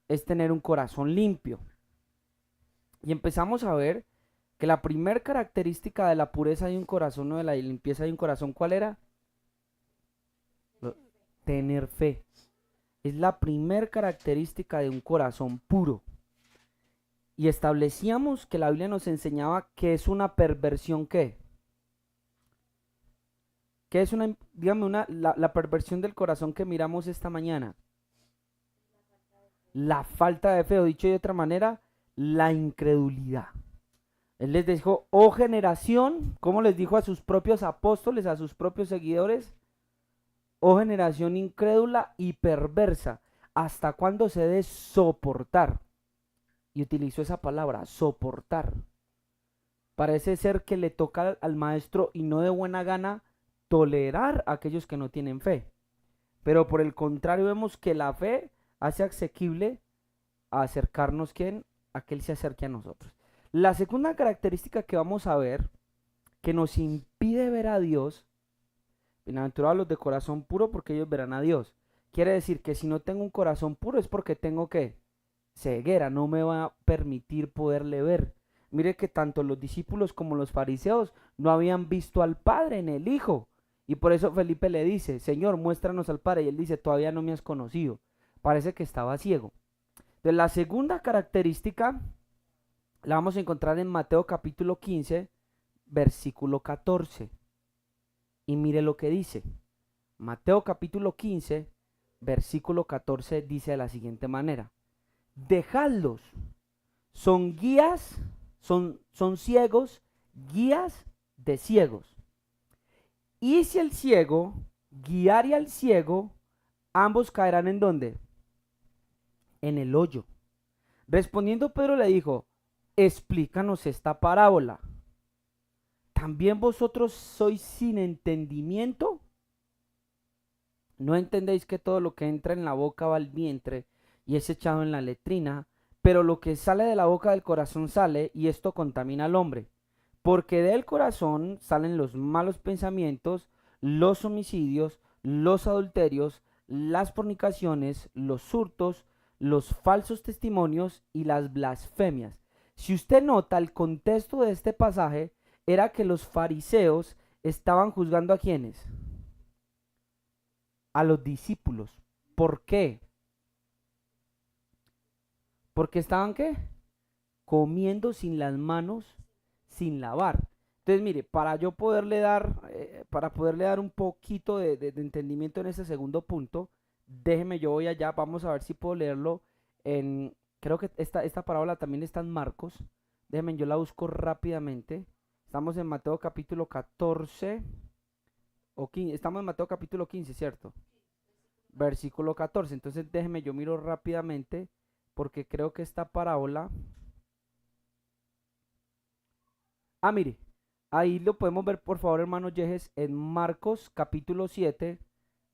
es tener un corazón limpio. Y empezamos a ver que la primera característica de la pureza de un corazón o de la limpieza de un corazón, ¿cuál era? Tener fe. Es la primera característica de un corazón puro. Y establecíamos que la Biblia nos enseñaba que es una perversión, ¿qué? ¿Qué es una, dígame, la perversión del corazón que miramos esta mañana? La falta de fe, o dicho de otra manera, la incredulidad. Él les dijo, oh generación, ¿cómo les dijo a sus propios apóstoles, a sus propios seguidores? Oh generación incrédula y perversa, ¿hasta cuándo se debe soportar? Y utilizó esa palabra, soportar. Parece ser que le toca al maestro y no de buena gana tolerar a aquellos que no tienen fe. Pero por el contrario vemos que la fe hace asequible a acercarnos ¿quién? A que Él se acerque a nosotros. La segunda característica que vamos a ver, que nos impide ver a Dios, bienaventurados los de corazón puro porque ellos verán a Dios. Quiere decir que si no tengo un corazón puro es porque tengo que ceguera, no me va a permitir poderle ver. Mire que tanto los discípulos como los fariseos no habían visto al Padre en el Hijo. Y por eso Felipe le dice, Señor, muéstranos al Padre. Y él dice, todavía no me has conocido. Parece que estaba ciego. Entonces, la segunda característica la vamos a encontrar en Mateo capítulo 15, versículo 14. Y mire lo que dice. Mateo capítulo 15, versículo 14 dice de la siguiente manera. Dejadlos, son guías, son ciegos, guías de ciegos. Y si el ciego guiare al ciego, ambos caerán ¿en dónde? En el hoyo. Respondiendo Pedro le dijo, explícanos esta parábola. ¿También vosotros sois sin entendimiento? ¿No entendéis que todo lo que entra en la boca va al vientre y es echado en la letrina? Pero lo que sale de la boca del corazón sale, y esto contamina al hombre. Porque del corazón salen los malos pensamientos, los homicidios, los adulterios, las fornicaciones, los hurtos, los falsos testimonios y las blasfemias. Si usted nota, el contexto de este pasaje era que los fariseos estaban juzgando a quienes, a los discípulos. ¿Por qué? Porque estaban ¿qué? Comiendo sin las manos, sin lavar. Entonces, mire, para poderle dar un poquito de entendimiento en ese segundo punto, déjeme, yo voy allá, vamos a ver si puedo leerlo en, creo que esta parábola también está en Marcos, déjeme, yo la busco rápidamente. Estamos en Mateo capítulo 14, o 15, estamos en Mateo capítulo 15, ¿cierto? Versículo 14, entonces déjeme, yo miro rápidamente, porque creo que esta parábola... Ah, mire, ahí lo podemos ver, por favor, hermano Yejes, en Marcos capítulo 7,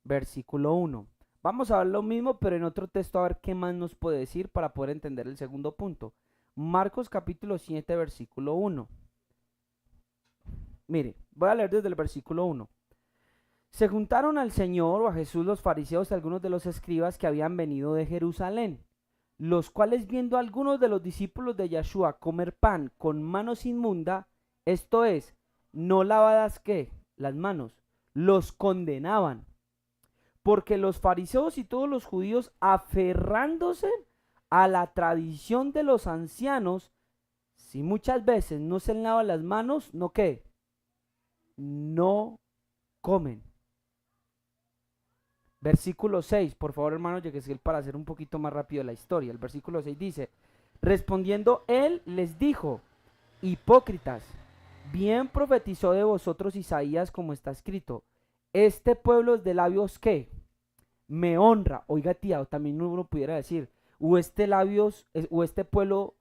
versículo 1. Vamos a ver lo mismo, pero en otro texto a ver qué más nos puede decir para poder entender el segundo punto. Marcos capítulo 7, versículo 1. Mire, voy a leer desde el versículo 1. Se juntaron al Señor o a Jesús los fariseos y algunos de los escribas que habían venido de Jerusalén, los cuales viendo a algunos de los discípulos de Yeshua comer pan con manos inmundas, esto es, no lavadas ¿qué? Las manos, los condenaban. Porque los fariseos y todos los judíos, aferrándose a la tradición de los ancianos, si muchas veces no se lavan las manos, ¿no qué? No comen. Versículo 6, por favor hermano, llegué para hacer un poquito más rápido la historia. El versículo 6 dice, respondiendo él les dijo, hipócritas, bien profetizó de vosotros Isaías como está escrito, este pueblo es de labios que me honra, oiga tía, o también uno pudiera decir, o este pueblo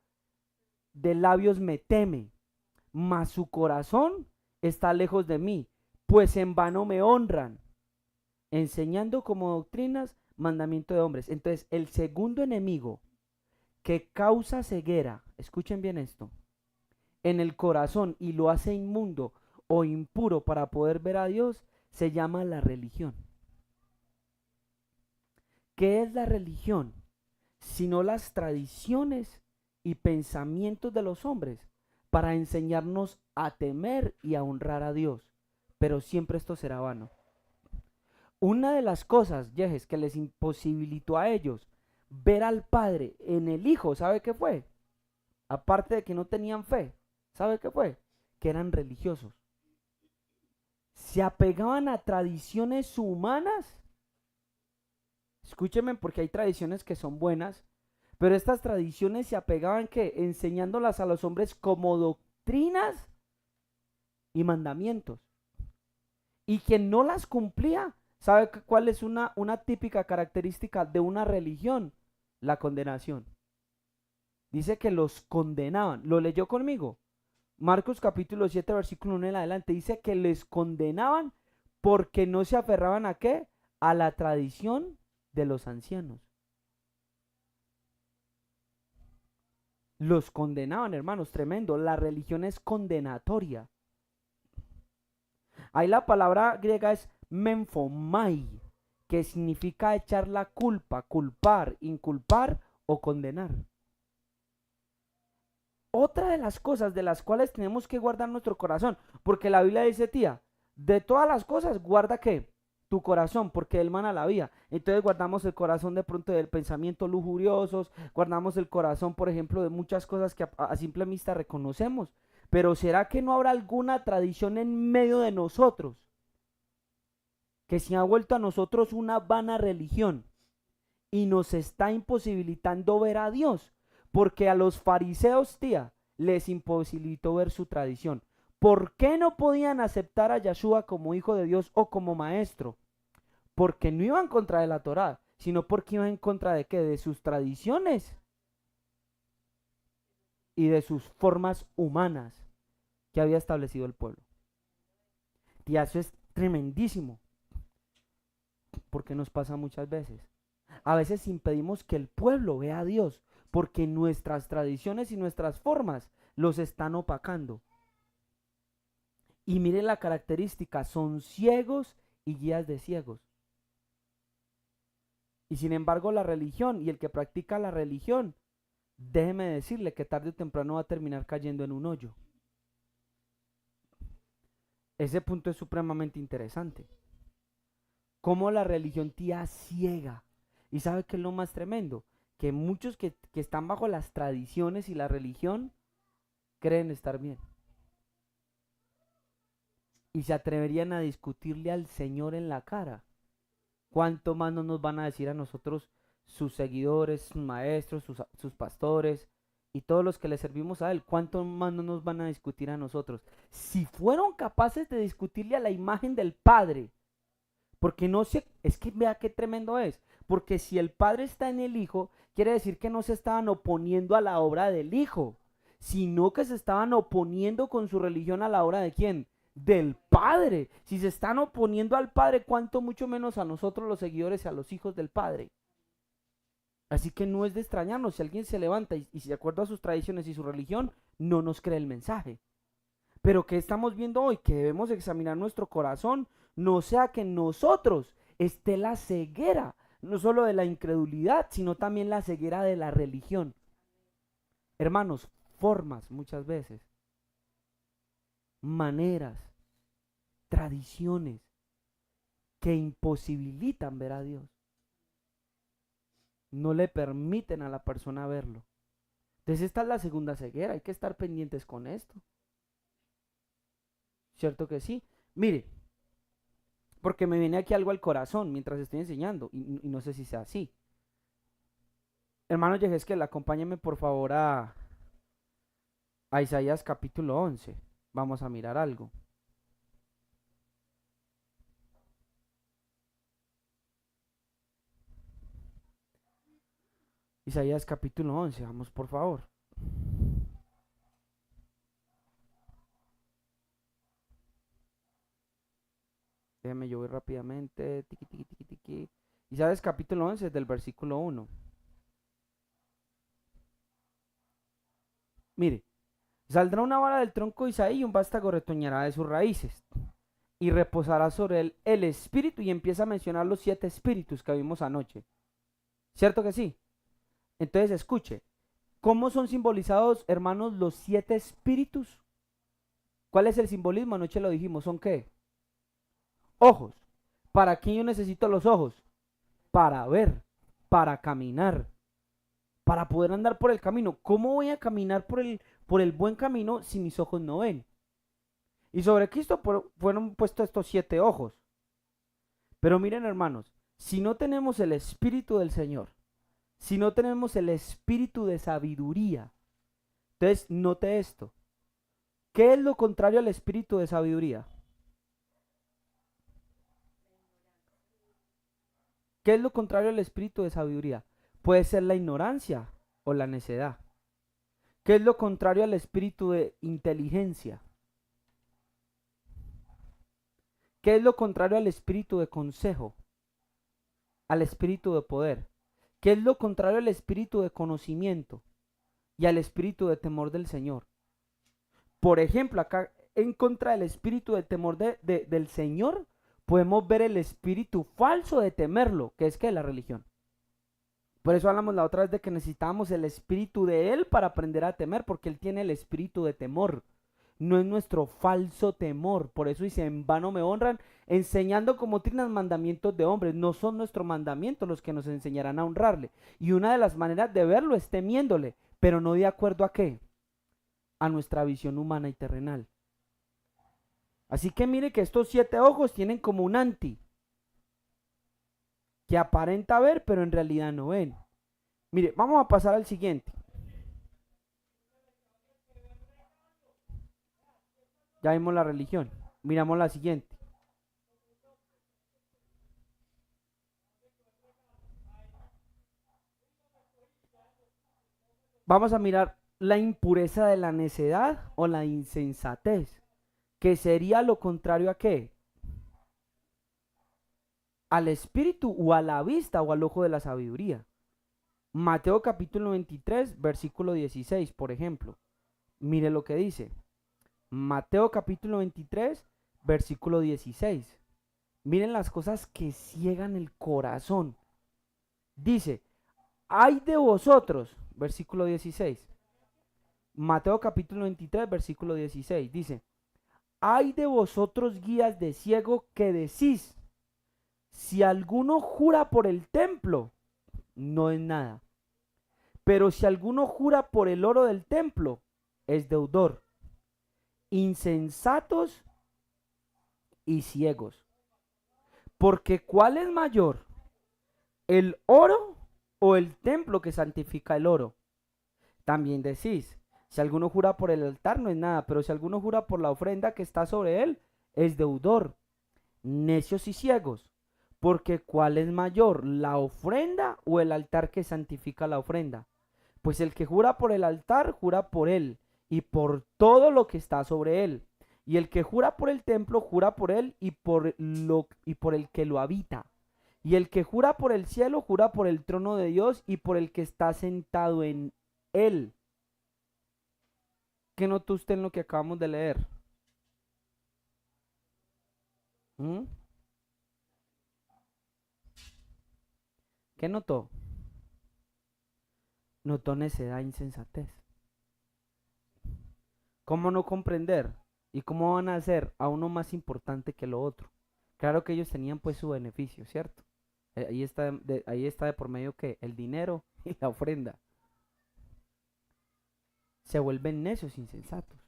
de labios me teme, mas su corazón está lejos de mí, pues en vano me honran, enseñando como doctrinas mandamiento de hombres. Entonces, el segundo enemigo que causa ceguera, escuchen bien esto, en el corazón y lo hace inmundo o impuro para poder ver a Dios, se llama la religión. ¿Qué es la religión? sino las tradiciones y pensamientos de los hombres, para enseñarnos a temer y a honrar a Dios. Pero siempre esto será vano. Una de las cosas, Yejes, que les imposibilitó a ellos ver al Padre en el Hijo, ¿sabe qué fue? Aparte de que no tenían fe, ¿sabe qué fue? Que eran religiosos. Se apegaban a tradiciones humanas. Escúcheme, porque hay tradiciones que son buenas, pero estas tradiciones se apegaban que enseñándolas a los hombres como doctrinas y mandamientos. Y quien no las cumplía, ¿sabe cuál es una típica característica de una religión? La condenación. Dice que los condenaban. ¿Lo leyó conmigo? Marcos capítulo 7, versículo 1 en adelante. Dice que les condenaban porque no se aferraban a ¿qué? A la tradición de los ancianos. Los condenaban, hermanos, tremendo. La religión es condenatoria. Ahí la palabra griega es menfomai, que significa echar la culpa, culpar, inculpar o condenar. Otra de las cosas de las cuales tenemos que guardar nuestro corazón, porque la Biblia dice, tía, de todas las cosas guarda ¿qué? Tu corazón, porque él mana la vida. Entonces guardamos el corazón de pronto del pensamiento lujuriosos, guardamos el corazón, por ejemplo, de muchas cosas que a simple vista reconocemos. Pero ¿será que no habrá alguna tradición en medio de nosotros que se ha vuelto a nosotros una vana religión y nos está imposibilitando ver a Dios? Porque a los fariseos, tía, les imposibilitó ver su tradición. ¿Por qué no podían aceptar a Yeshua como hijo de Dios o como maestro? Porque no iban en contra de la Torá, sino porque iban en contra de qué? De sus tradiciones y de sus formas humanas que había establecido el pueblo. Tía, eso es tremendísimo, porque nos pasa muchas veces. A veces impedimos que el pueblo vea a Dios, porque nuestras tradiciones y nuestras formas los están opacando. Y miren la característica, son ciegos y guías de ciegos. Y sin embargo la religión y el que practica la religión, déjeme decirle que tarde o temprano va a terminar cayendo en un hoyo. Ese punto es supremamente interesante. Cómo la religión tía ciega. ¿Y sabe qué es lo más tremendo? Que muchos que están bajo las tradiciones y la religión creen estar bien. Y se atreverían a discutirle al Señor en la cara. ¿Cuánto más no nos van a decir a nosotros sus seguidores, sus maestros, sus pastores y todos los que le servimos a Él? ¿Cuánto más no nos van a discutir a nosotros? Si fueron capaces de discutirle a la imagen del Padre, porque no sé, es que vea qué tremendo es. Porque si el Padre está en el Hijo, quiere decir que no se estaban oponiendo a la obra del Hijo, sino que se estaban oponiendo con su religión a la obra de ¿quién? Del Padre. Si se están oponiendo al Padre, cuánto mucho menos a nosotros los seguidores y a los hijos del Padre. Así que no es de extrañarnos si alguien se levanta y se acuerda a sus tradiciones y su religión, no nos cree el mensaje. Pero ¿qué estamos viendo hoy? Que debemos examinar nuestro corazón, no sea que en nosotros esté la ceguera, no solo de la incredulidad, sino también la ceguera de la religión. Hermanos, formas muchas veces, maneras, tradiciones que imposibilitan ver a Dios. No le permiten a la persona verlo. Entonces esta es la segunda ceguera, hay que estar pendientes con esto. ¿Cierto que sí? Mire, porque me viene aquí algo al corazón mientras estoy enseñando y no sé si sea así. Hermano Yehezkel, acompáñame por favor a Isaías capítulo 11. Vamos a mirar algo. Isaías capítulo 11, vamos por favor. Déjeme, yo voy rápidamente. Tiqui, tiqui, tiqui, tiqui. Isaías capítulo 11 del versículo 1. Mire, saldrá una vara del tronco de Isaí y un vástago retoñará de sus raíces. Y reposará sobre él el espíritu, y empieza a mencionar los 7 espíritus que vimos anoche. ¿Cierto que sí? Entonces escuche, ¿cómo son simbolizados, hermanos, los 7 espíritus? ¿Cuál es el simbolismo? Anoche lo dijimos, ¿son qué? Ojos. ¿Para qué yo necesito los ojos? Para ver, para caminar, para poder andar por el camino. ¿Cómo voy a caminar por el buen camino si mis ojos no ven? Y sobre Cristo fueron puestos estos 7 ojos. Pero miren, hermanos, si no tenemos el Espíritu del Señor, si no tenemos el espíritu de sabiduría, entonces note esto. ¿Qué es lo contrario al espíritu de sabiduría? ¿Qué es lo contrario al espíritu de sabiduría? Puede ser la ignorancia o la necedad. ¿Qué es lo contrario al espíritu de inteligencia? ¿Qué es lo contrario al espíritu de consejo? Al espíritu de poder. ¿Qué es lo contrario al espíritu de conocimiento y al espíritu de temor del Señor? Por ejemplo, acá en contra del espíritu de temor del Señor, podemos ver el espíritu falso de temerlo, que es que la religión. Por eso hablamos la otra vez de que necesitamos el espíritu de Él para aprender a temer, porque Él tiene el espíritu de temor. No es nuestro falso temor. Por eso dice, en vano me honran, enseñando como trinas mandamientos de hombres. No son nuestros mandamientos los que nos enseñarán a honrarle. Y una de las maneras de verlo es temiéndole, pero no de acuerdo a qué, a nuestra visión humana y terrenal. Así que mire que estos 7 ojos tienen como un anti, que aparenta ver, pero en realidad no ven. Mire, vamos a pasar al siguiente. Ya vimos la religión. Miramos la siguiente. Vamos a mirar la impureza de la necedad o la insensatez, que sería lo contrario a qué? Al espíritu o a la vista o al ojo de la sabiduría. Mateo capítulo 23, versículo 16, por ejemplo. Mire lo que dice. Mateo capítulo 23, versículo 16. Miren las cosas que ciegan el corazón. Dice, ay de vosotros, versículo 16. Mateo capítulo 23, versículo 16. Dice, ay de vosotros guías de ciego que decís, si alguno jura por el templo, no es nada. Pero si alguno jura por el oro del templo, es deudor. Insensatos y ciegos. Porque ¿cuál es mayor? ¿El oro o el templo que santifica el oro? También decís, si alguno jura por el altar no es nada, pero si alguno jura por la ofrenda que está sobre él, es deudor. Necios y ciegos, porque ¿cuál es mayor, la ofrenda o el altar que santifica la ofrenda? Pues el que jura por el altar, jura por él y por todo lo que está sobre él. Y el que jura por el templo, jura por él y por el que lo habita. Y el que jura por el cielo, jura por el trono de Dios y por el que está sentado en él. ¿Qué notó usted en lo que acabamos de leer? ¿Mm? ¿Qué notó? Notó necedad e insensatez. ¿Cómo no comprender? ¿Y cómo van a hacer a uno más importante que lo otro? Claro que ellos tenían pues su beneficio, ¿cierto? Ahí está de por medio que el dinero y la ofrenda. Se vuelven necios, insensatos.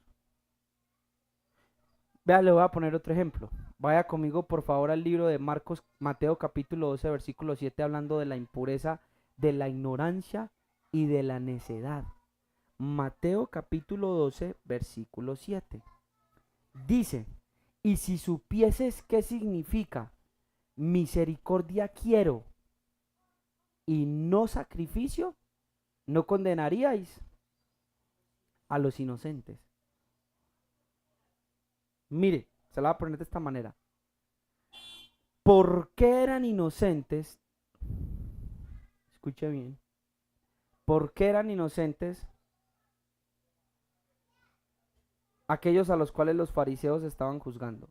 Vea, le voy a poner otro ejemplo. Vaya conmigo por favor al libro de Marcos, Mateo capítulo 12, versículo 7, hablando de la impureza, de la ignorancia y de la necedad. Mateo capítulo 12, versículo 7. Dice, y si supieses qué significa misericordia quiero y no sacrificio, no condenaríais a los inocentes. Mire, se la voy a poner de esta manera. ¿Por qué eran inocentes? Escuche bien. ¿Por qué eran inocentes aquellos a los cuales los fariseos estaban juzgando?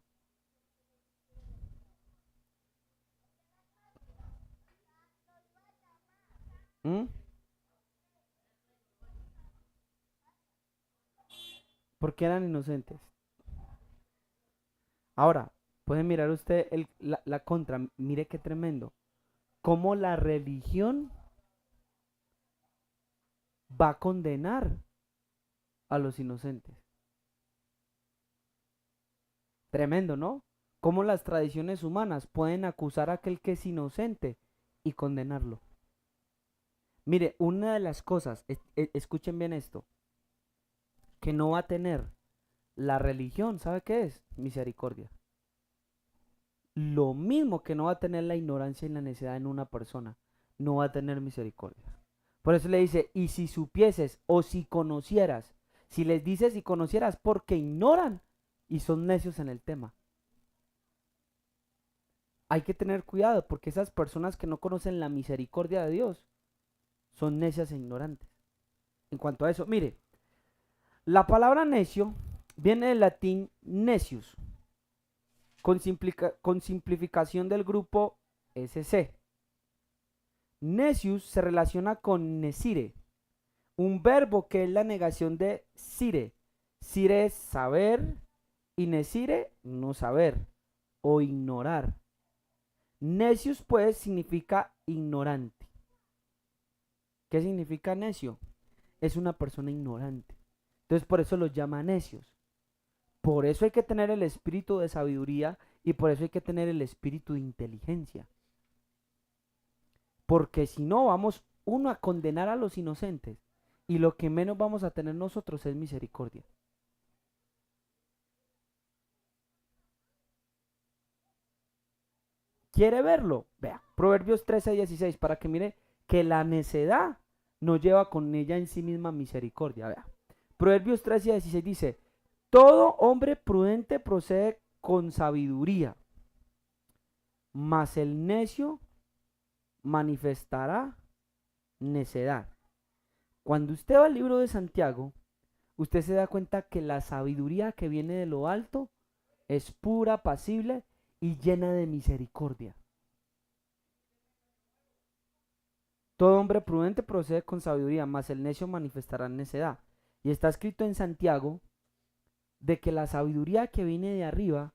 ¿Mm? porque eran inocentes. Ahora, pueden mirar usted la contra, mire qué tremendo. Cómo la religión va a condenar a los inocentes. Tremendo, ¿no? Cómo las tradiciones humanas pueden acusar a aquel que es inocente y condenarlo. Mire, una de las cosas, escuchen bien esto, que no va a tener la religión, ¿sabe qué es? Misericordia. Lo mismo que no va a tener la ignorancia y la necedad en una persona, no va a tener misericordia. Por eso le dice, y si supieses o si conocieras, si les dices y conocieras, porque ignoran y son necios en el tema. Hay que tener cuidado porque esas personas que no conocen la misericordia de Dios son necias e ignorantes. En cuanto a eso, mire, la palabra necio viene del latín necius, con simplificación del grupo SC. Necius se relaciona con nesire, un verbo que es la negación de sire. Sire es saber y nesire no saber o ignorar. Necius pues significa ignorante. ¿Qué significa necio? Es una persona ignorante. Entonces por eso los llama necios. Por eso hay que tener el espíritu de sabiduría y por eso hay que tener el espíritu de inteligencia. Porque si no, vamos uno a condenar a los inocentes y lo que menos vamos a tener nosotros es misericordia. ¿Quiere verlo? Vea, Proverbios 13:16, para que mire que la necedad no lleva con ella en sí misma misericordia. Vea, Proverbios 13:16 dice, todo hombre prudente procede con sabiduría, mas el necio manifestará necedad. Cuando usted va al libro de Santiago, usted se da cuenta que la sabiduría que viene de lo alto es pura, apacible y llena de misericordia. Todo hombre prudente procede con sabiduría, mas el necio manifestará necedad. Y está escrito en Santiago de que la sabiduría que viene de arriba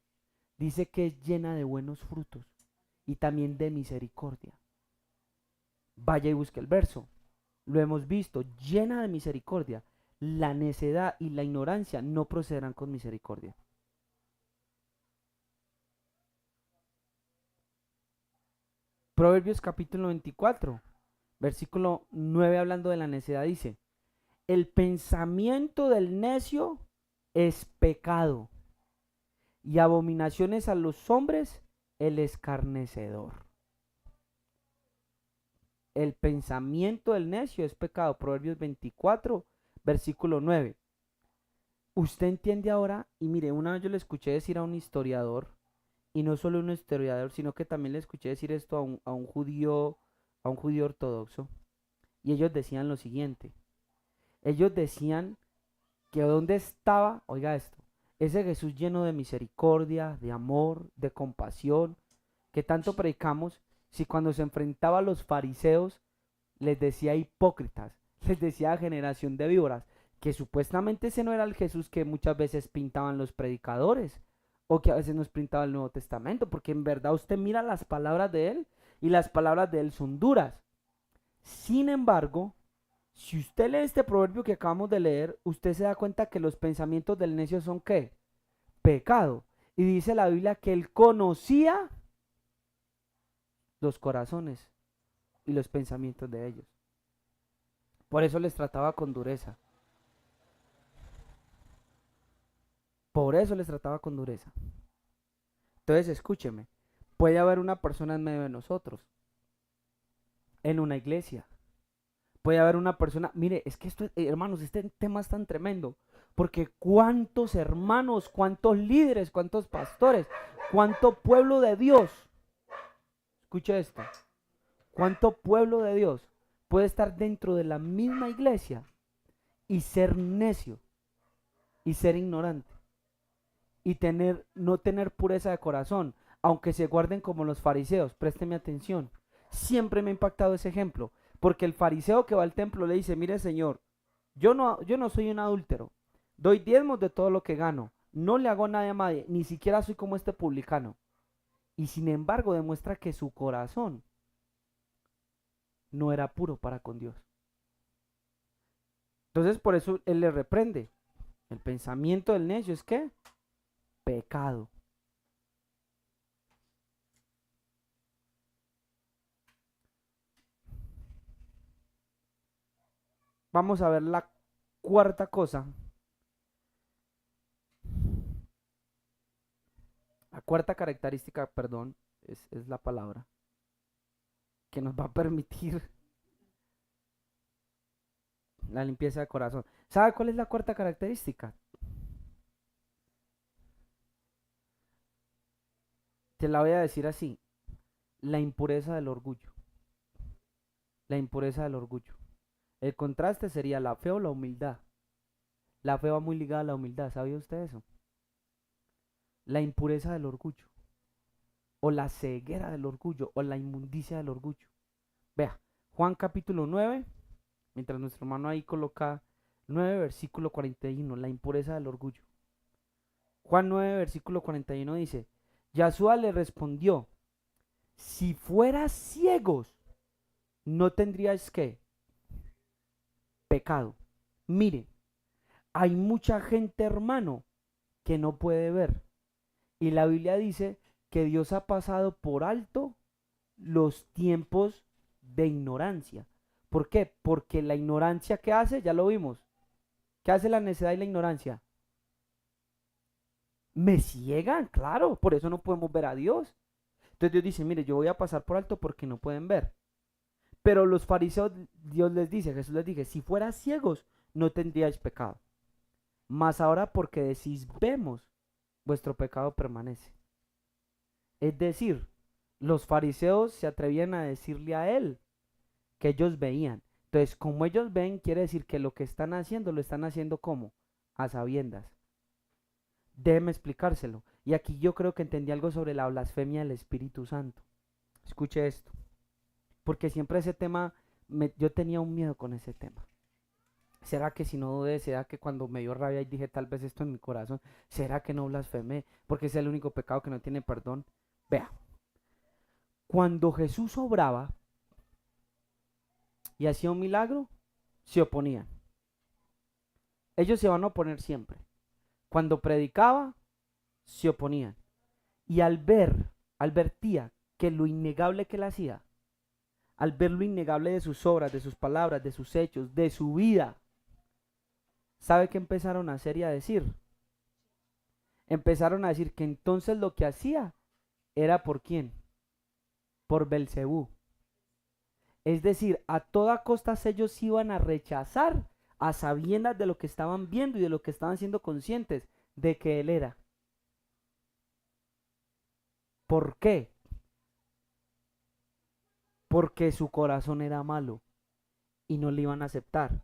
dice que es llena de buenos frutos y también de misericordia. Vaya y busque el verso. Lo hemos visto, llena de misericordia. La necedad y la ignorancia no procederán con misericordia. Proverbios capítulo 24, versículo 9, hablando de la necedad, dice, el pensamiento del necio es pecado y abominaciones a los hombres el escarnecedor. El pensamiento del necio es pecado. Proverbios 24, versículo 9. Usted entiende ahora, y mire, una vez yo le escuché decir a un historiador, y no solo un historiador, sino que también le escuché decir esto a un judío ortodoxo, y ellos decían lo siguiente. Ellos decían que dónde estaba, oiga esto, ese Jesús lleno de misericordia, de amor, de compasión, que tanto predicamos, si cuando se enfrentaba a los fariseos les decía hipócritas, les decía generación de víboras, que supuestamente ese no era el Jesús que muchas veces pintaban los predicadores o que a veces nos pintaba el Nuevo Testamento, porque en verdad usted mira las palabras de él y las palabras de él son duras. Sin embargo, si usted lee este proverbio que acabamos de leer, usted se da cuenta que los pensamientos del necio son ¿qué? Pecado. Y dice la Biblia que él conocía los corazones y los pensamientos de ellos. Por eso les trataba con dureza. Por eso les trataba con dureza. Entonces, escúcheme. Puede haber una persona en medio de nosotros, en una iglesia. Puede haber una persona, mire, es que esto, hermanos, este tema es tan tremendo, porque cuántos hermanos, cuántos líderes, cuántos pastores, cuánto pueblo de Dios, escuche esto, cuánto pueblo de Dios puede estar dentro de la misma iglesia y ser necio y ser ignorante y no tener pureza de corazón, aunque se guarden como los fariseos. Présteme atención, siempre me ha impactado ese ejemplo. Porque el fariseo que va al templo le dice, mire señor, yo no soy un adúltero, Doy diezmos de todo lo que gano. No le hago nada a nadie, ni siquiera soy como este publicano. Y sin embargo demuestra que su corazón no era puro para con Dios. Entonces por eso él le reprende. El pensamiento del necio es ¿qué? Pecado. Vamos a ver la cuarta cosa. La cuarta característica, perdón, es la palabra que nos va a permitir la limpieza de corazón. ¿Sabe cuál es la cuarta característica? Te la voy a decir así. La impureza del orgullo. La impureza del orgullo. El contraste sería la fe o la humildad. La fe va muy ligada a la humildad. ¿Sabía usted eso? La impureza del orgullo. O la ceguera del orgullo. O la inmundicia del orgullo. Vea, Juan capítulo 9. Mientras nuestro hermano ahí coloca 9 versículo 41. La impureza del orgullo. Juan 9 versículo 41 dice: Yahshua le respondió: si fueras ciegos, no tendríais que pecado. Mire, hay mucha gente, hermano, que no puede ver. Y la Biblia dice que Dios ha pasado por alto los tiempos de ignorancia. ¿Por qué? Porque la ignorancia que hace, ya lo vimos. ¿Qué hace la necedad y la ignorancia? Me ciegan, claro, por eso no podemos ver a Dios. Entonces Dios dice, mire, yo voy a pasar por alto porque no pueden ver. Pero los fariseos, Dios les dice, Jesús les dice, si fueras ciegos, no tendríais pecado. Mas ahora porque decís, vemos, vuestro pecado permanece. Es decir, los fariseos se atrevían a decirle a él que ellos veían. Entonces, como ellos ven, quiere decir que lo que están haciendo, lo están haciendo como a sabiendas. Déjeme explicárselo. Y aquí yo creo que entendí algo sobre la blasfemia del Espíritu Santo. Escuche esto. Porque siempre ese tema, yo tenía un miedo con ese tema. ¿Será que si no dudé? ¿Será que cuando me dio rabia y dije tal vez esto en mi corazón? ¿Será que no blasfemé? Porque es el único pecado que no tiene perdón. Vea, cuando Jesús obraba y hacía un milagro, se oponían. Ellos se van a oponer siempre. Cuando predicaba, se oponían. Y al tía, que lo innegable que él hacía, al ver lo innegable de sus obras, de sus palabras, de sus hechos, de su vida, ¿sabe qué empezaron a hacer y a decir? Empezaron a decir que entonces lo que hacía era ¿por quién? Por Belcebú. Es decir, a toda costa ellos iban a rechazar a sabiendas de lo que estaban viendo y de lo que estaban siendo conscientes de que él era. ¿Por qué? Porque su corazón era malo y no le iban a aceptar.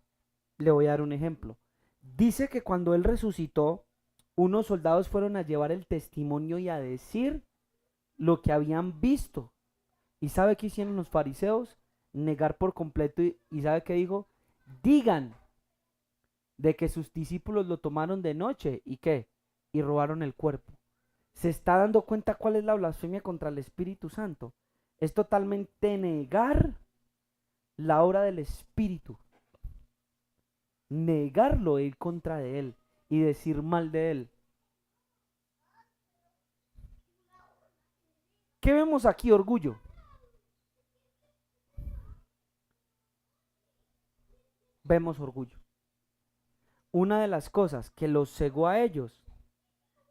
Le voy a dar un ejemplo. Dice que cuando él resucitó, unos soldados fueron a llevar el testimonio y a decir lo que habían visto. ¿Y sabe qué hicieron los fariseos? Negar por completo y ¿sabe qué dijo? Digan de que sus discípulos lo tomaron de noche y qué, y robaron el cuerpo. ¿Se está dando cuenta cuál es la blasfemia contra el Espíritu Santo? Es totalmente negar la obra del Espíritu. Negarlo, ir contra de él y decir mal de él. ¿Qué vemos aquí? Orgullo. Vemos orgullo. Una de las cosas que los cegó a ellos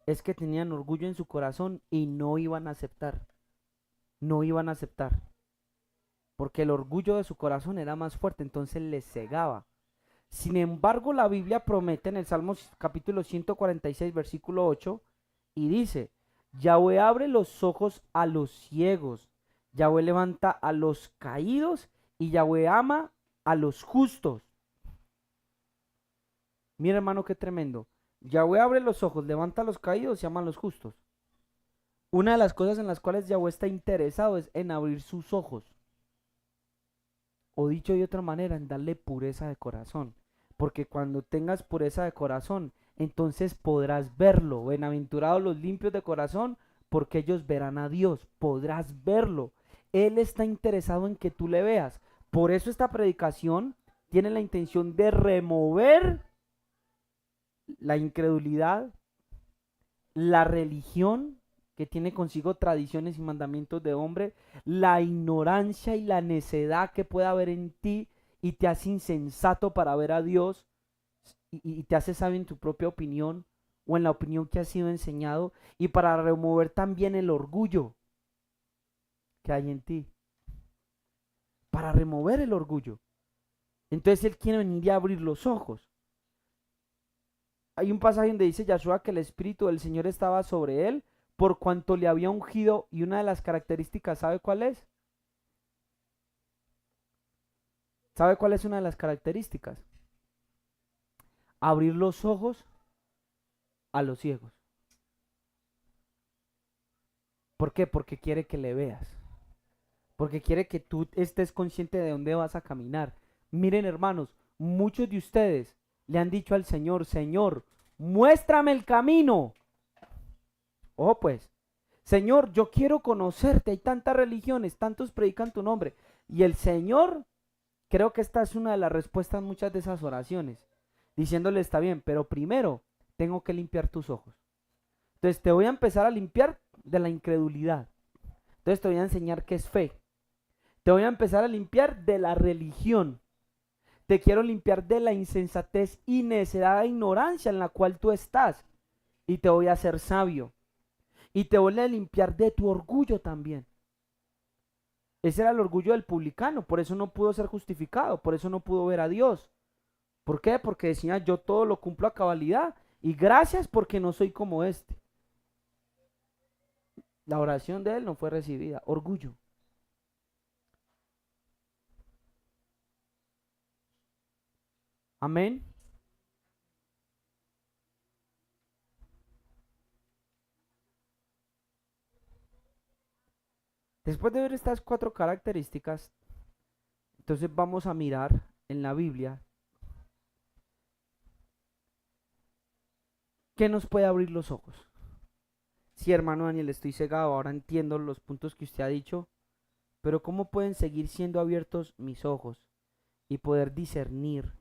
es que tenían orgullo en su corazón y no iban a aceptar. No iban a aceptar. Porque el orgullo de su corazón era más fuerte, entonces les cegaba. Sin embargo, la Biblia promete en el Salmos capítulo 146, versículo 8, y dice, Yahweh abre los ojos a los ciegos, Yahweh levanta a los caídos y Yahweh ama a los justos. Mira, hermano, qué tremendo. Yahweh abre los ojos, levanta a los caídos y ama a los justos. Una de las cosas en las cuales Yahweh está interesado es en abrir sus ojos. O dicho de otra manera, en darle pureza de corazón. Porque cuando tengas pureza de corazón, entonces podrás verlo. Bienaventurados los limpios de corazón, porque ellos verán a Dios. Podrás verlo. Él está interesado en que tú le veas. Por eso esta predicación tiene la intención de remover la incredulidad, la religión que tiene consigo tradiciones y mandamientos de hombre, la ignorancia y la necedad que pueda haber en ti y te hace insensato para ver a Dios y te hace sabio en tu propia opinión o en la opinión que has sido enseñado, y para remover también el orgullo que hay en ti, para remover el orgullo. Entonces Él quiere venir y abrir los ojos. Hay un pasaje donde dice Yahshua que el Espíritu del Señor estaba sobre Él por cuanto le había ungido, y una de las características, ¿sabe cuál es? ¿Sabe cuál es una de las características? Abrir los ojos a los ciegos. ¿Por qué? Porque quiere que le veas. Porque quiere que tú estés consciente de dónde vas a caminar. Miren, hermanos, muchos de ustedes le han dicho al Señor: Señor, muéstrame el camino. Ojo pues, Señor, yo quiero conocerte. Hay tantas religiones, tantos predican tu nombre. Y el Señor, creo que esta es una de las respuestas a muchas de esas oraciones, diciéndole: está bien, pero primero tengo que limpiar tus ojos. Entonces te voy a empezar a limpiar de la incredulidad. Entonces te voy a enseñar qué es fe. Te voy a empezar a limpiar de la religión. Te quiero limpiar de la insensatez y necedad e ignorancia en la cual tú estás. Y te voy a hacer sabio. Y te voy a limpiar de tu orgullo también. Ese era el orgullo del publicano. Por eso no pudo ser justificado. Por eso no pudo ver a Dios. ¿Por qué? Porque decía: yo todo lo cumplo a cabalidad. Y gracias porque no soy como este. La oración de él no fue recibida. Orgullo. Amén. Después de ver estas 4 características, entonces vamos a mirar en la Biblia qué nos puede abrir los ojos. Sí, hermano Daniel, estoy cegado, ahora entiendo los puntos que usted ha dicho, pero ¿cómo pueden seguir siendo abiertos mis ojos y poder discernir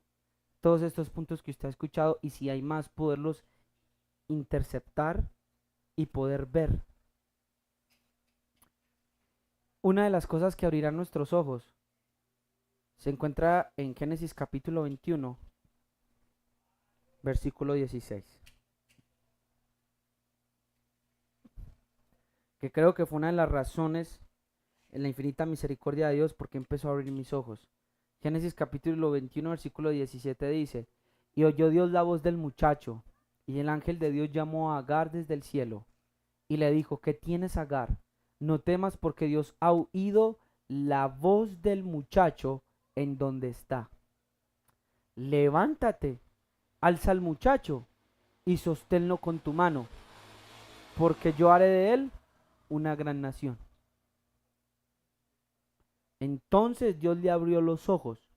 todos estos puntos que usted ha escuchado, y si hay más, poderlos interceptar y poder ver? Una de las cosas que abrirán nuestros ojos se encuentra en Génesis capítulo 21, versículo 16. Que creo que fue una de las razones en la infinita misericordia de Dios porque empezó a abrir mis ojos. Génesis capítulo 21, versículo 17 dice: y oyó Dios la voz del muchacho, y el ángel de Dios llamó a Agar desde el cielo, y le dijo: ¿qué tienes, Agar? No temas, porque Dios ha oído la voz del muchacho en donde está. Levántate, alza al muchacho, y sosténlo con tu mano, porque yo haré de él una gran nación. Entonces Dios le abrió los ojos,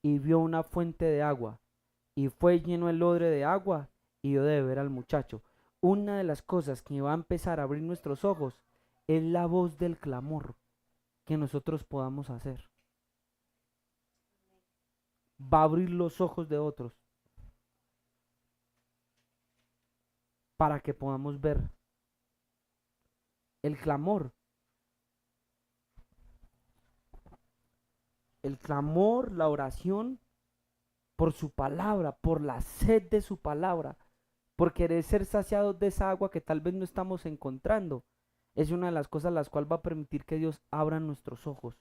y vio una fuente de agua, y fue lleno el odre de agua, y dio de beber al muchacho. Una de las cosas que va a empezar a abrir nuestros ojos es la voz del clamor que nosotros podamos hacer. Va a abrir los ojos de otros para que podamos ver el clamor. El clamor, la oración por su palabra, por la sed de su palabra, por querer ser saciados de esa agua que tal vez no estamos encontrando, es una de las cosas las cuales va a permitir que Dios abra nuestros ojos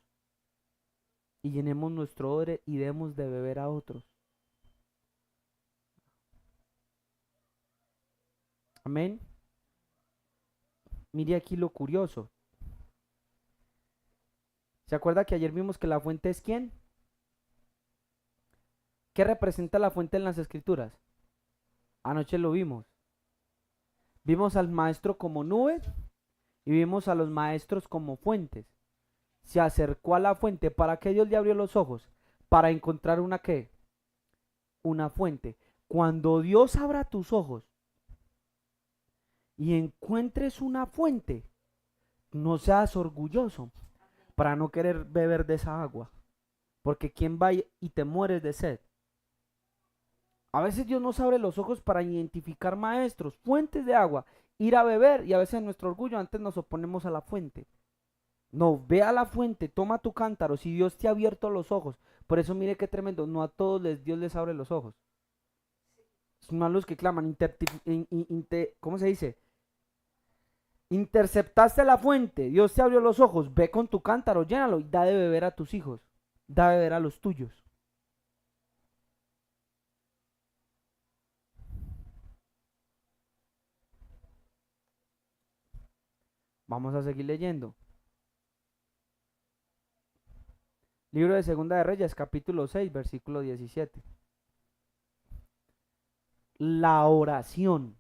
y llenemos nuestro odre y demos de beber a otros. Amén. Mire aquí lo curioso. ¿Se acuerda que ayer vimos que la fuente es quién? ¿Qué representa la fuente en las escrituras? Anoche lo vimos. Vimos al maestro como nube y vimos a los maestros como fuentes. Se acercó a la fuente. ¿Para qué Dios le abrió los ojos? Para encontrar una qué, una fuente. Cuando Dios abra tus ojos y encuentres una fuente, no seas orgulloso para no querer beber de esa agua. Porque ¿quién va y te mueres de sed? A veces Dios nos abre los ojos para identificar maestros, fuentes de agua, ir a beber, y a veces en nuestro orgullo antes nos oponemos a la fuente. No, ve a la fuente, toma tu cántaro, si Dios te ha abierto los ojos. Por eso mire qué tremendo, no a todos Dios les abre los ojos. Son a los que claman, ¿cómo se dice? Interceptaste la fuente, Dios te abrió los ojos, ve con tu cántaro, llénalo y da de beber a tus hijos, da de beber a los tuyos. Vamos a seguir leyendo. Libro de Segunda de Reyes, capítulo 6, versículo 17. La oración.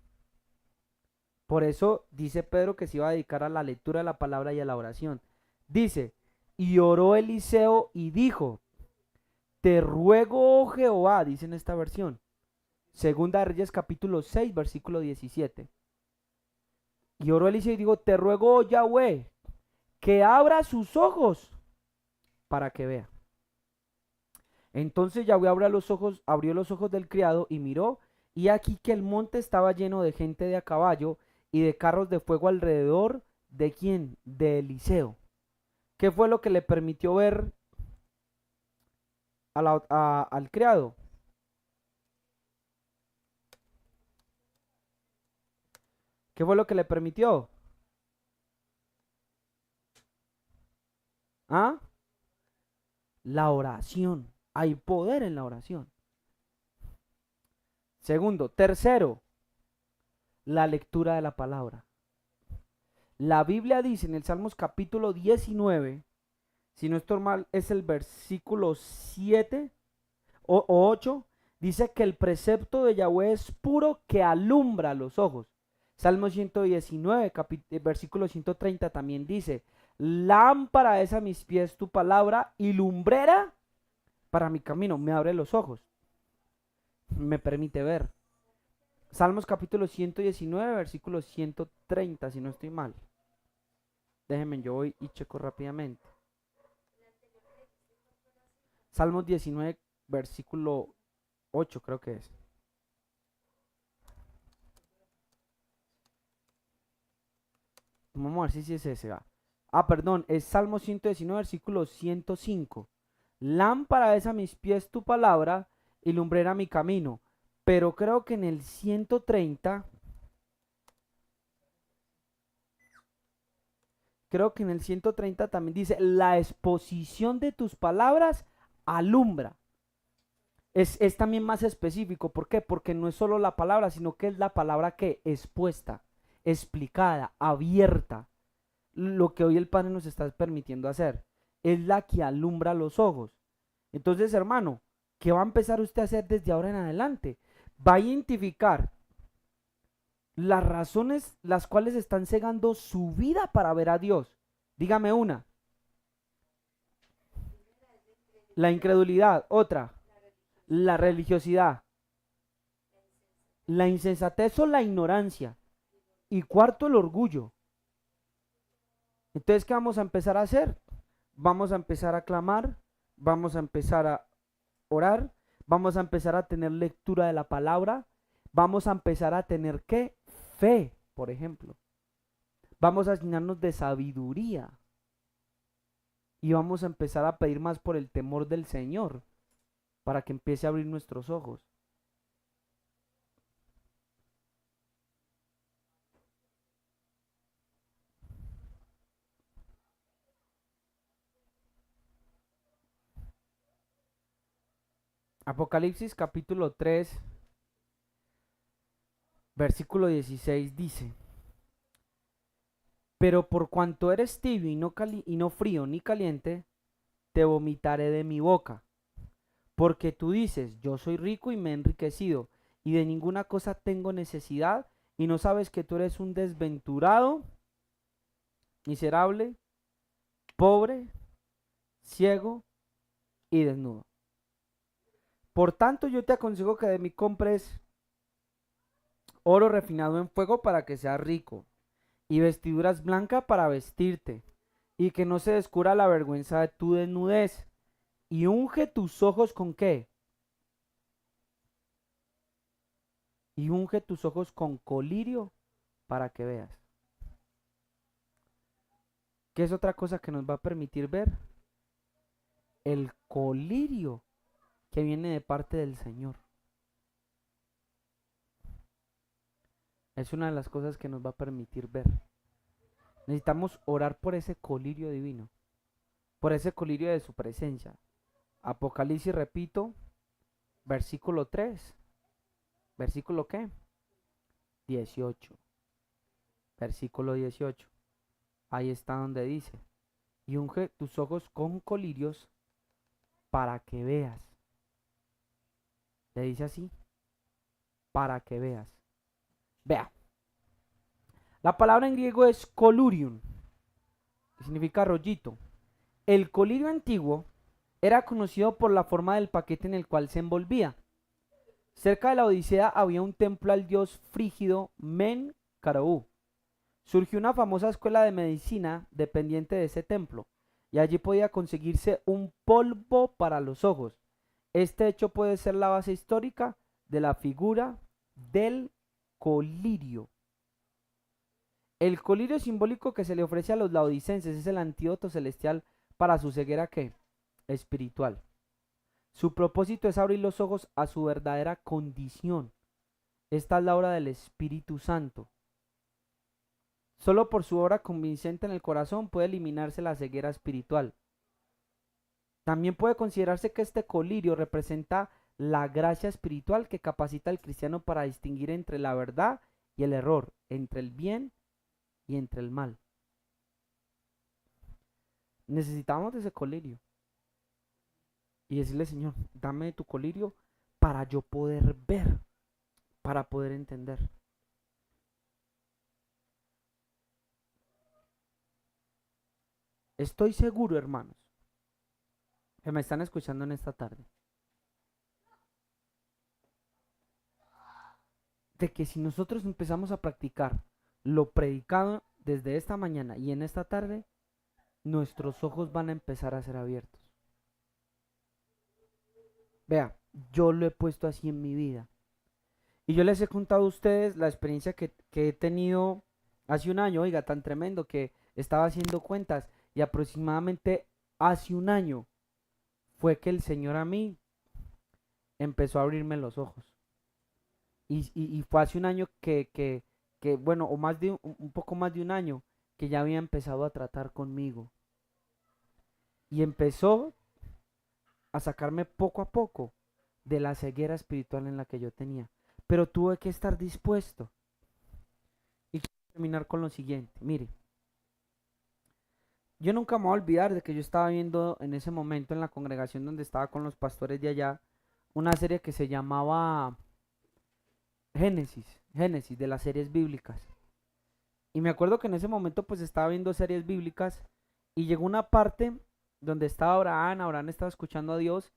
Por eso dice Pedro que se iba a dedicar a la lectura de la palabra y a la oración. Dice, y oró Eliseo y dijo, te ruego, oh Jehová, dice en esta versión. Segunda de Reyes, capítulo 6, versículo 17. Y oró Eliseo y dijo, te ruego, oh Yahweh, que abra sus ojos para que vea. Entonces Yahweh abrió los ojos del criado y miró, y aquí que el monte estaba lleno de gente de a caballo y de carros de fuego alrededor de ¿quién? De Eliseo. ¿Qué fue lo que le permitió ver al criado? ¿Qué fue lo que le permitió? ¿Ah? La oración. Hay poder en la oración. Segundo. Tercero, la lectura de la palabra. La Biblia dice en el Salmos capítulo 19, si no estoy mal, es el versículo 7 o 8, dice que el precepto de Yahweh es puro que alumbra los ojos. Salmo 119, versículo 130 también dice, lámpara es a mis pies tu palabra y lumbrera para mi camino, me abre los ojos, me permite ver. Salmos capítulo 119, versículo 130, si no estoy mal. Déjenme, yo voy y checo rápidamente. Salmos 19, versículo 8 creo que es. Vamos a ver si es ese. Va. Perdón, es Salmo 119, versículo 105. Lámpara es a mis pies tu palabra y lumbrera mi camino. Pero creo que en el 130, también dice, la exposición de tus palabras alumbra. Es también más específico. ¿Por qué? Porque no es solo la palabra, sino que es la palabra que expuesta, explicada, abierta. Lo que hoy el Padre nos está permitiendo hacer es la que alumbra los ojos. Entonces, hermano, ¿qué va a empezar usted a hacer desde ahora en adelante? Va a identificar las razones las cuales están cegando su vida para ver a Dios. Dígame una. La incredulidad. Otra. La religiosidad. La insensatez o la ignorancia. Y cuarto, el orgullo. Entonces, ¿qué vamos a empezar a hacer? Vamos a empezar a clamar, vamos a empezar a orar, vamos a empezar a tener lectura de la palabra, vamos a empezar a tener ¿qué? Fe, por ejemplo. Vamos a llenarnos de sabiduría y vamos a empezar a pedir más por el temor del Señor para que empiece a abrir nuestros ojos. Apocalipsis capítulo 3, versículo 16 dice, pero por cuanto eres tibio y no frío ni caliente, te vomitaré de mi boca. Porque tú dices, yo soy rico y me he enriquecido, y de ninguna cosa tengo necesidad, y no sabes que tú eres un desventurado, miserable, pobre, ciego y desnudo. Por tanto, yo te aconsejo que de mí compres oro refinado en fuego para que seas rico, y vestiduras blancas para vestirte, y que no se descubra la vergüenza de tu desnudez, y unge tus ojos con ¿qué? Y unge tus ojos con colirio para que veas. ¿Qué es otra cosa que nos va a permitir ver? El colirio que viene de parte del Señor. Es una de las cosas que nos va a permitir ver. Necesitamos orar por ese colirio divino, por ese colirio de su presencia. Apocalipsis, repito, versículo 3. ¿Versículo qué? 18. Versículo 18. Ahí está donde dice, y unge tus ojos con colirios para que veas. Le dice así, para que veas. Vea. La palabra en griego es colurium, que significa rollito. El colirio antiguo era conocido por la forma del paquete en el cual se envolvía. Cerca de la Odisea había un templo al dios frígido Men-Kau. Surgió una famosa escuela de medicina dependiente de ese templo, y allí podía conseguirse un polvo para los ojos. Este hecho puede ser la base histórica de la figura del colirio. El colirio simbólico que se le ofrece a los laodicenses es el antídoto celestial para su ceguera ¿qué? Espiritual. Su propósito es abrir los ojos a su verdadera condición. Esta es la obra del Espíritu Santo. Solo por su obra convincente en el corazón puede eliminarse la ceguera espiritual. También puede considerarse que este colirio representa la gracia espiritual que capacita al cristiano para distinguir entre la verdad y el error, entre el bien y entre el mal. Necesitamos de ese colirio. Y decirle, Señor, dame tu colirio para yo poder ver, para poder entender. Estoy seguro, hermanos, que me están escuchando en esta tarde, de que si nosotros empezamos a practicar lo predicado desde esta mañana y en esta tarde, nuestros ojos van a empezar a ser abiertos. Vea, yo lo he puesto así en mi vida. Y yo les he contado a ustedes la experiencia que he tenido hace un año, oiga, tan tremendo que estaba haciendo cuentas y aproximadamente hace un año fue que el Señor a mí empezó a abrirme los ojos. Y fue hace un año bueno, o más de un poco más de un año que ya había empezado a tratar conmigo. Y empezó a sacarme poco a poco de la ceguera espiritual en la que yo tenía. Pero tuve que estar dispuesto. Y quiero terminar con lo siguiente. Mire, yo nunca me voy a olvidar de que yo estaba viendo en ese momento en la congregación donde estaba con los pastores de allá una serie que se llamaba Génesis de las series bíblicas. Y me acuerdo que en ese momento pues estaba viendo series bíblicas y llegó una parte donde estaba Abraham estaba escuchando a Dios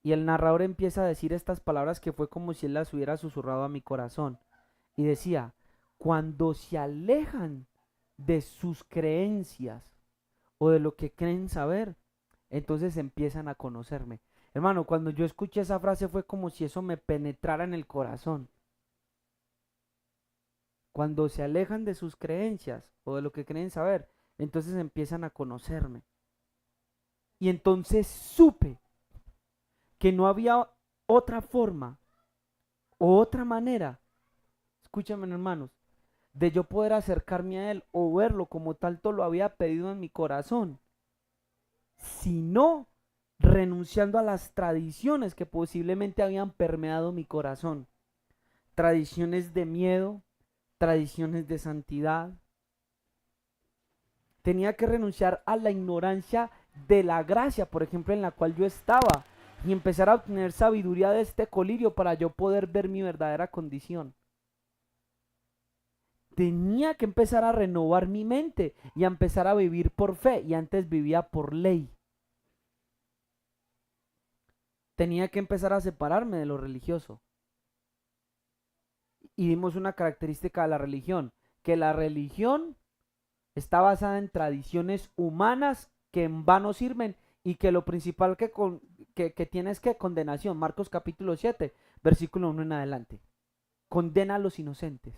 y el narrador empieza a decir estas palabras que fue como si él las hubiera susurrado a mi corazón. Y decía, cuando se alejan de sus creencias o de lo que creen saber, entonces empiezan a conocerme. Hermano, cuando yo escuché esa frase fue como si eso me penetrara en el corazón. Cuando se alejan de sus creencias o de lo que creen saber, entonces empiezan a conocerme. Y entonces supe que no había otra forma o otra manera, escúchame hermanos, de yo poder acercarme a Él o verlo como tanto lo había pedido en mi corazón, sino renunciando a las tradiciones que posiblemente habían permeado mi corazón. Tradiciones de miedo, tradiciones de santidad. Tenía que renunciar a la ignorancia de la gracia, por ejemplo, en la cual yo estaba, y empezar a obtener sabiduría de este colirio para yo poder ver mi verdadera condición. Tenía que empezar a renovar mi mente y a empezar a vivir por fe, y antes vivía por ley. tenía que empezar a separarme de lo religioso. Y vimos una característica de la religión, que la religión está basada en tradiciones humanas que en vano sirven y que lo principal que tiene es que condenación. Marcos capítulo 7, versículo 1 en adelante. Condena a los inocentes.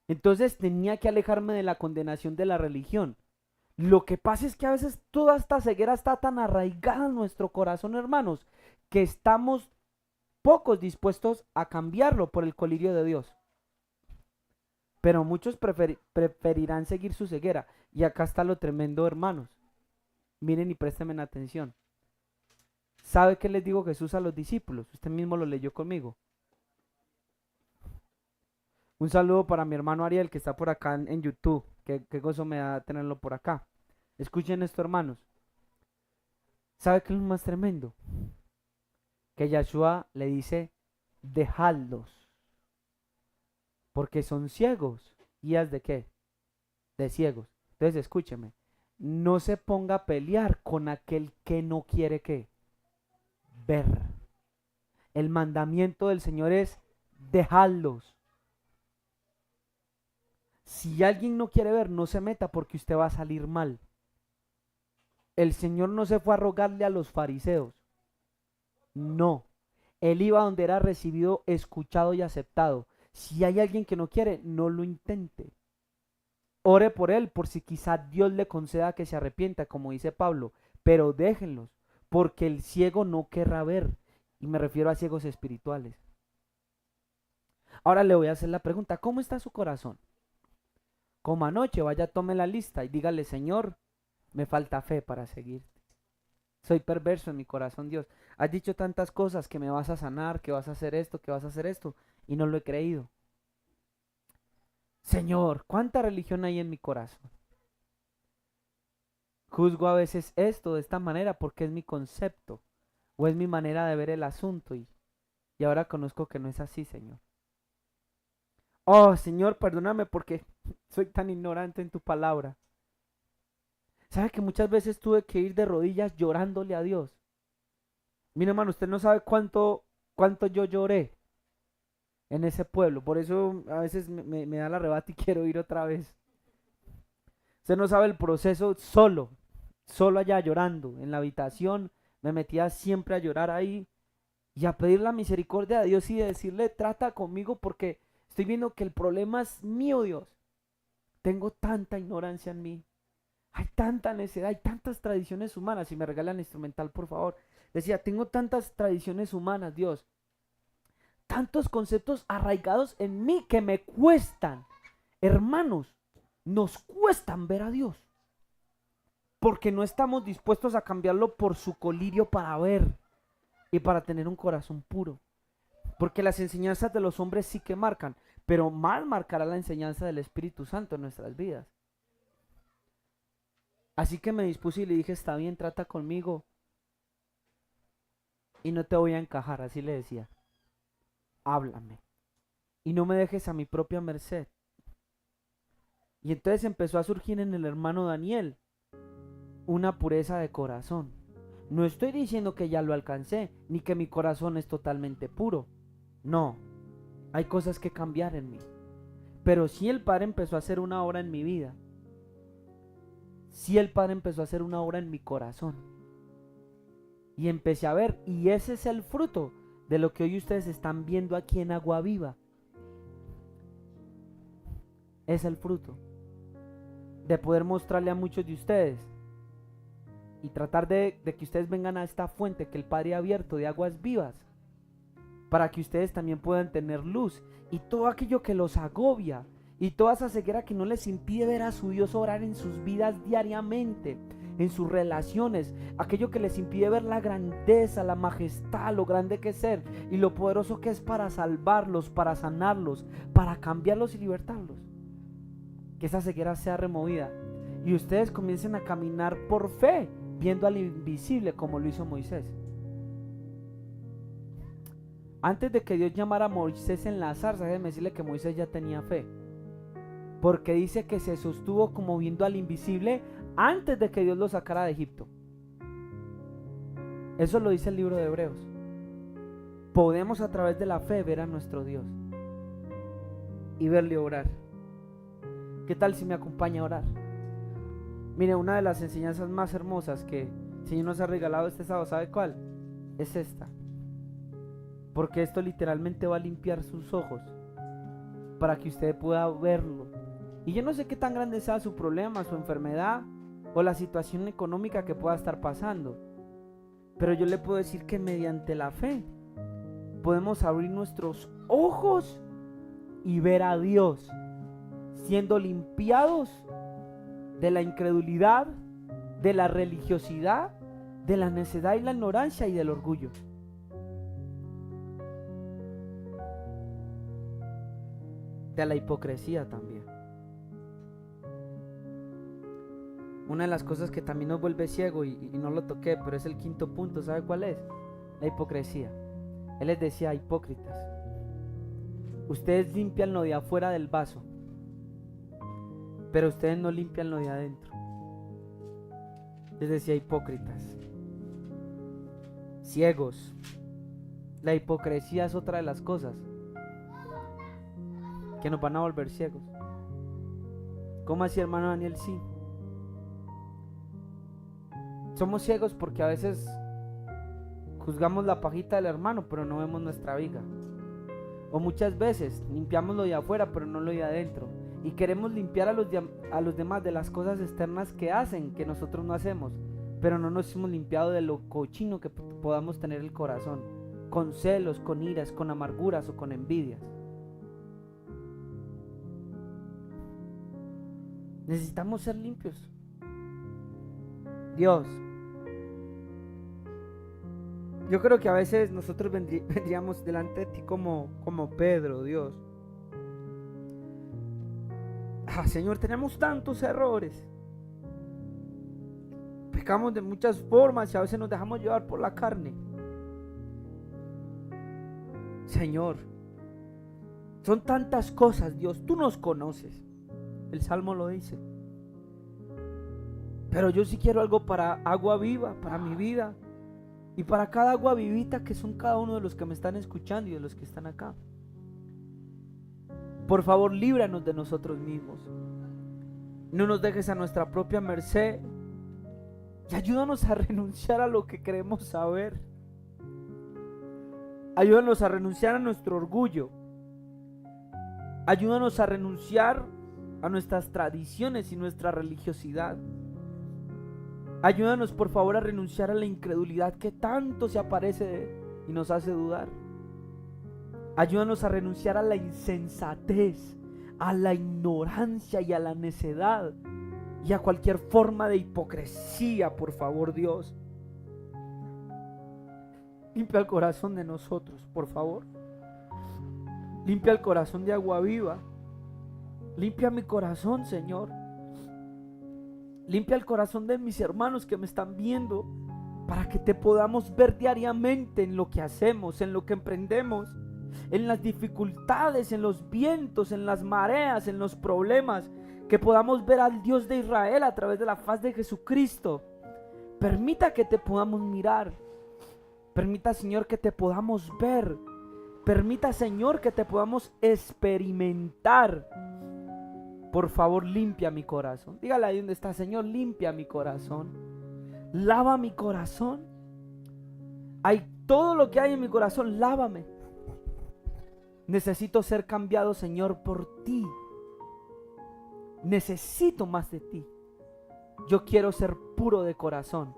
Entonces tenía que alejarme de la condenación de la religión. Lo que pasa es que a veces toda esta ceguera está tan arraigada en nuestro corazón, hermanos, que estamos pocos dispuestos a cambiarlo por el colirio de Dios. Pero muchos preferirán seguir su ceguera. Y acá está lo tremendo, hermanos. Miren y préstenme atención. ¿Sabe qué les digo Jesús a los discípulos? Usted mismo lo leyó conmigo. Un saludo para mi hermano Ariel que está por acá en YouTube. Qué gozo me da tenerlo por acá. Escuchen esto, hermanos. ¿Sabe qué es lo más tremendo? Que Yahshua le dice, dejadlos. Porque son ciegos. ¿Guías de qué? De ciegos. Entonces escúcheme. No se ponga a pelear con aquel que no quiere qué. Ver. El mandamiento del Señor es dejadlos. Si alguien no quiere ver, no se meta porque usted va a salir mal. El Señor no se fue a rogarle a los fariseos. No. Él iba donde era recibido, escuchado y aceptado. Si hay alguien que no quiere, no lo intente. Ore por él, por si quizá Dios le conceda que se arrepienta, como dice Pablo. Pero déjenlos, porque el ciego no querrá ver. Y me refiero a ciegos espirituales. Ahora le voy a hacer la pregunta, ¿cómo está su corazón? Como anoche, vaya, tome la lista y dígale, Señor, me falta fe para seguirte. Soy perverso en mi corazón, Dios. Has dicho tantas cosas que me vas a sanar, que vas a hacer esto, que vas a hacer esto, y no lo he creído. Señor, ¿cuánta religión hay en mi corazón? Juzgo a veces esto de esta manera porque es mi concepto, o es mi manera de ver el asunto, y ahora conozco que no es así, Señor. Oh, Señor, perdóname porque soy tan ignorante en tu palabra. ¿Sabe que muchas veces tuve que ir de rodillas llorándole a Dios? Mira, hermano, usted no sabe cuánto yo lloré en ese pueblo. Por eso a veces me da la arrebato y quiero ir otra vez. Usted no sabe el proceso solo allá llorando. En la habitación me metía siempre a llorar ahí y a pedir la misericordia de Dios y de decirle, trata conmigo porque estoy viendo que el problema es mío, Dios. Tengo tanta ignorancia en mí. Hay tanta necedad, hay tantas tradiciones humanas. Si me regalan el instrumental, por favor. Decía, tengo tantas tradiciones humanas, Dios. Tantos conceptos arraigados en mí que me cuestan. Hermanos, nos cuestan ver a Dios. Porque no estamos dispuestos a cambiarlo por su colirio para ver y para tener un corazón puro. Porque las enseñanzas de los hombres sí que marcan, pero más marcará la enseñanza del Espíritu Santo en nuestras vidas. Así que me dispuse y le dije, está bien, trata conmigo y no te voy a encajar, así le decía. Háblame y no me dejes a mi propia merced. Y entonces empezó a surgir en el hermano Daniel una pureza de corazón. No estoy diciendo que ya lo alcancé, ni que mi corazón es totalmente puro. No, hay cosas que cambiar en mí. Pero sí el Padre empezó a hacer una obra en mi vida. Sí el Padre empezó a hacer una obra en mi corazón. Y empecé a ver, y ese es el fruto de lo que hoy ustedes están viendo aquí en Agua Viva. Es el fruto de poder mostrarle a muchos de ustedes y tratar de que ustedes vengan a esta fuente que el Padre ha abierto de aguas vivas, para que ustedes también puedan tener luz y todo aquello que los agobia y toda esa ceguera que no les impide ver a su Dios orar en sus vidas diariamente, en sus relaciones, aquello que les impide ver la grandeza, la majestad, lo grande que es ser y lo poderoso que es para salvarlos, para sanarlos, para cambiarlos y libertarlos. Que esa ceguera sea removida y ustedes comiencen a caminar por fe, viendo al invisible como lo hizo Moisés. Antes de que Dios llamara a Moisés en la zarza, déjenme decirle que Moisés ya tenía fe, porque dice que se sostuvo como viendo al invisible antes de que Dios lo sacara de Egipto. Eso lo dice el libro de Hebreos. Podemos a través de la fe ver a nuestro Dios y verle obrar. ¿Qué tal si me acompaña a orar? Mire, una de las enseñanzas más hermosas que el Señor nos ha regalado este sábado, ¿sabe cuál? Es esta. Porque esto literalmente va a limpiar sus ojos para que usted pueda verlo. Y yo no sé qué tan grande sea su problema, su enfermedad o la situación económica que pueda estar pasando, pero yo le puedo decir que mediante la fe podemos abrir nuestros ojos y ver a Dios siendo limpiados de la incredulidad, de la religiosidad, de la necedad y la ignorancia y del orgullo. De la hipocresía también. Una de las cosas que también nos vuelve ciego y no lo toqué, pero es el quinto punto, ¿sabe cuál es? La hipocresía. Él les decía: hipócritas, ustedes limpian lo de afuera del vaso, pero ustedes no limpian lo de adentro. Les decía: hipócritas, ciegos. La hipocresía es otra de las cosas que nos van a volver ciegos. ¿Cómo así, hermano Daniel? Sí. Somos ciegos porque a veces juzgamos la pajita del hermano, pero no vemos nuestra viga. O muchas veces limpiamos lo de afuera, pero no lo de adentro. Y queremos limpiar a los demás de las cosas externas que hacen, que nosotros no hacemos, pero no nos hemos limpiado de lo cochino que podamos tener el corazón, con celos, con iras, con amarguras o con envidias. Necesitamos ser limpios. Dios, yo creo que a veces nosotros vendríamos delante de ti como Pedro, Dios. Señor, tenemos tantos errores. Pecamos de muchas formas y a veces nos dejamos llevar por la carne. Señor, son tantas cosas, Dios, tú nos conoces. El Salmo lo dice. Pero yo sí quiero algo para agua viva, para mi vida. Y para cada agua vivita que son cada uno de los que me están escuchando y de los que están acá. Por favor, líbranos de nosotros mismos. No nos dejes a nuestra propia merced. Y ayúdanos a renunciar a lo que queremos saber. Ayúdanos a renunciar a nuestro orgullo. Ayúdanos a renunciar a nuestras tradiciones y nuestra religiosidad. Ayúdanos por favor a renunciar a la incredulidad que tanto se aparece y nos hace dudar. Ayúdanos a renunciar a la insensatez, a la ignorancia y a la necedad y a cualquier forma de hipocresía, por favor, Dios. Limpia el corazón de nosotros, por favor. Limpia el corazón de agua viva. Limpia mi corazón, Señor. Limpia el corazón de mis hermanos que me están viendo, para que te podamos ver diariamente en lo que hacemos, en lo que emprendemos, en las dificultades, en los vientos, en las mareas, en los problemas, que podamos ver al Dios de Israel a través de la faz de Jesucristo. Permita que te podamos mirar. Permita, Señor, que te podamos ver. Permita, Señor, que te podamos experimentar. Por favor, limpia mi corazón. Dígale ahí donde está: Señor, limpia mi corazón. Lava mi corazón. Hay todo lo que hay en mi corazón, lávame. Necesito ser cambiado, Señor, por ti. Necesito más de ti. Yo quiero ser puro de corazón,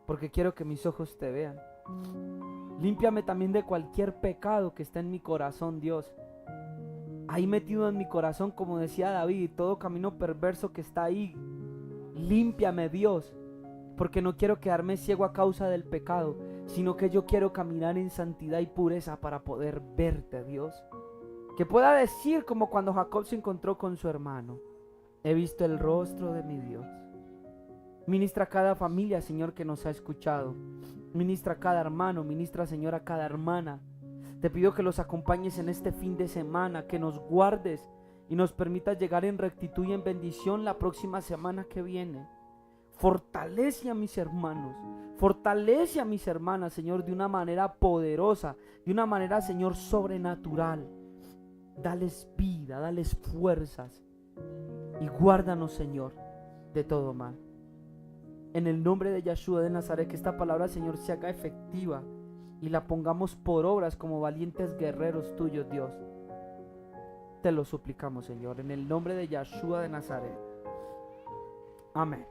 porque quiero que mis ojos te vean. Límpiame también de cualquier pecado que esté en mi corazón, Dios. Ahí metido en mi corazón, como decía David, todo camino perverso que está ahí. Límpiame, Dios, porque no quiero quedarme ciego a causa del pecado, sino que yo quiero caminar en santidad y pureza para poder verte, Dios. Que pueda decir como cuando Jacob se encontró con su hermano: he visto el rostro de mi Dios. Ministra a cada familia, Señor, que nos ha escuchado. Ministra a cada hermano, ministra, Señor, a cada hermana. Te pido que los acompañes en este fin de semana, que nos guardes y nos permitas llegar en rectitud y en bendición la próxima semana que viene. Fortalece a mis hermanos, Fortalece a mis hermanas, Señor, de una manera poderosa, de una manera, Señor, sobrenatural. Dales vida, dales fuerzas y guárdanos, Señor, de todo mal. En el nombre de Yeshua de Nazaret, que esta palabra, Señor, se haga efectiva y la pongamos por obras como valientes guerreros tuyos, Dios. Te lo suplicamos, Señor, en el nombre de Yeshua de Nazaret. Amén.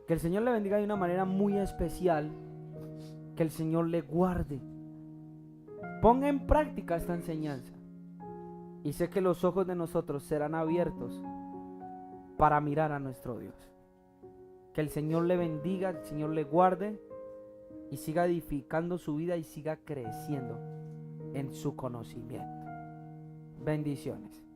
Que el Señor le bendiga de una manera muy especial. Que el Señor le guarde. Ponga en práctica esta enseñanza. Y sé que los ojos de nosotros serán abiertos para mirar a nuestro Dios. Que el Señor le bendiga, el Señor le guarde y siga edificando su vida y siga creciendo en su conocimiento. Bendiciones.